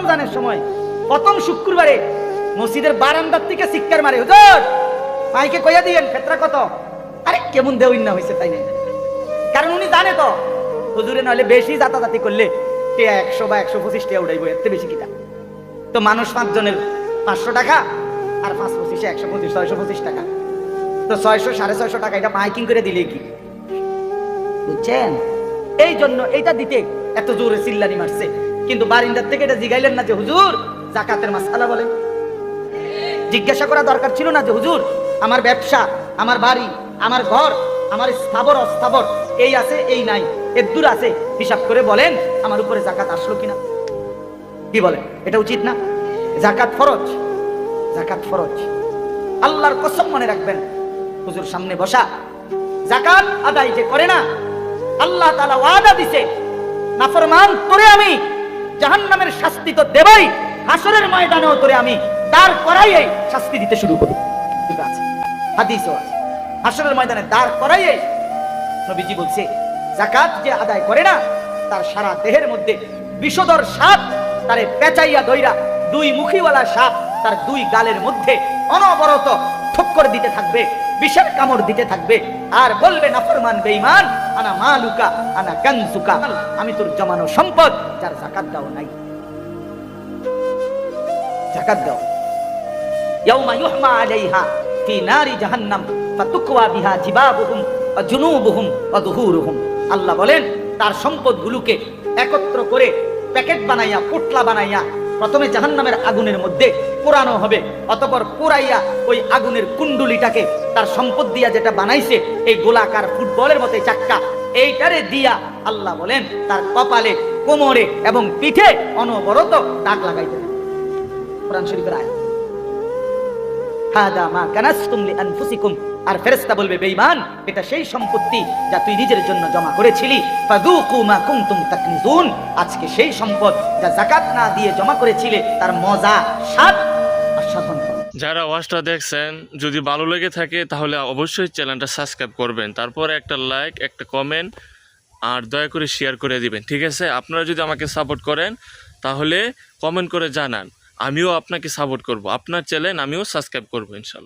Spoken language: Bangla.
রমজানের সময় প্রথম শুক্রবারে মসজিদের বারান্দার থেকে চিৎকার মারে, হুজুর মাইকে কইয়া দিয়েন ফেতরা কত। আরে কেমন দেউইন না হয়েছে তাই না, কারণ উনি জানে তো হুজুরে নইলে বেশি জাতাজাতি করলে 100 বা 125 টাকা উঠাইবো, এর বেশি কিটা। তো মানুষ 5 জনের 500 টাকা আর 5 25 125 625 টাকা, তো 600 650 টাকা এটা মাইকিং করে দিলে কি বুঝছেন? এই জন্য এইটা দিতে এত জোরে চিল্লানি মারছে। কিন্তু বারিন্দার থেকে এটা জিগাইলেন না যে হুজুর যাকাতের মাসআলা বলেন, জিজ্ঞাসা করা দরকার ছিল না যে হুজুর আমার ব্যবসা, আমার বাড়ি, আমার ঘর, আমার স্থাবর অস্থাবর এই আছে এই নাই, এর দূর আছে, হিসাব করে বলেন আমার উপরে যাকাত আসলো কিনা। কি বলেন? এটা উচিত না? যাকাত ফরজ, যাকাত ফরজ। আল্লাহর কসম মনে রাখবেন, হুজুর সামনে বসা যাকাত আদায় যে করে না, আল্লাহ তাআলা ওয়াদা দিছে নাফরমান তোরে আমি জাহান্নামের শাস্তি তো দেবই, হাসরের ময়দানেও তোরে আমি দাঁড় করাইয়ে শাস্তি দিতে শুরু করব। ঠিক আছে, হাদিসও আছে, হাসরের ময়দানে দাঁড় করাইয়ে নবীজি বলছে যাকাত যে আদায় করে না তার সারা দেহের মধ্যে বিষধর সাপ তারে পেঁচাইয়া ধইরা, দুই মুখীওয়ালা সাপ তার দুই গালের মধ্যে অনবরত ঠক্কর দিতে থাকবে, বিষের কামড় দিতে থাকবে, আর বলবে নাফরমান বেঈমান আনা মালুকা আনা কানজুকা, আমি তোর জমানো সম্পদ যার যাকাত দাও নাই, যাকাত দাও। ইয়াউমা ইউহমা আলাইহা ফি নারি জাহান্নাম ফাতুকওয়া বিহা জিবাবুহুম ওয়া জুনুবুহুম ওয়া যুহুরুহুম। আল্লাহ বলেন তার সম্পদগুলোকে একত্র করে প্যাকেট বানাইয়া, পোটলা বানাইয়া প্রথমে জাহান্নামের আগুনের মধ্যে পোড়ানো হবে, অতঃপর পোড়াইয়া ওই আগুনের কুণ্ডুলিটাকে তার সম্পদ দিয়া যেটা বানাইছে এই গোলাকার ফুটবলের মতো চাক্কা, এইটারে দিয়া আল্লাহ বলেন তার কপালে, কোমরে এবং পিঠে অনবরত দাগ লাগাইতে। কোরআন শরীফের আয়াত। হাদা মা কানাসতুম লিআনফুসিকুম, আর ফেরেশতা বলবে বেঈমান এটা সেই সম্পত্তি যা তুই নিজের জন্য জমা করেছিলি, ফাযুকু মা কুনতুম তাকনিজুন, আজকে সেই সম্পদ যা যাকাত না দিয়ে জমা করেছিলে তার মজা স্বাদ আস্বাদন করো। যারা ওয়াচটা দেখছেন যদি ভালো লেগে থাকে তাহলে অবশ্যই চ্যানেলটা সাবস্ক্রাইব করবেন, তারপরে একটা লাইক, একটা কমেন্ট আর দয়া করে শেয়ার করে দিবেন। ঠিক আছে, আপনারা যদি আমাকে সাপোর্ট করেন তাহলে কমেন্ট করে জানান, আমিও আপনাকে সাপোর্ট করব, আপনার চ্যানেল আমিও সাবস্ক্রাইব করবো ইনশাল্লাহ।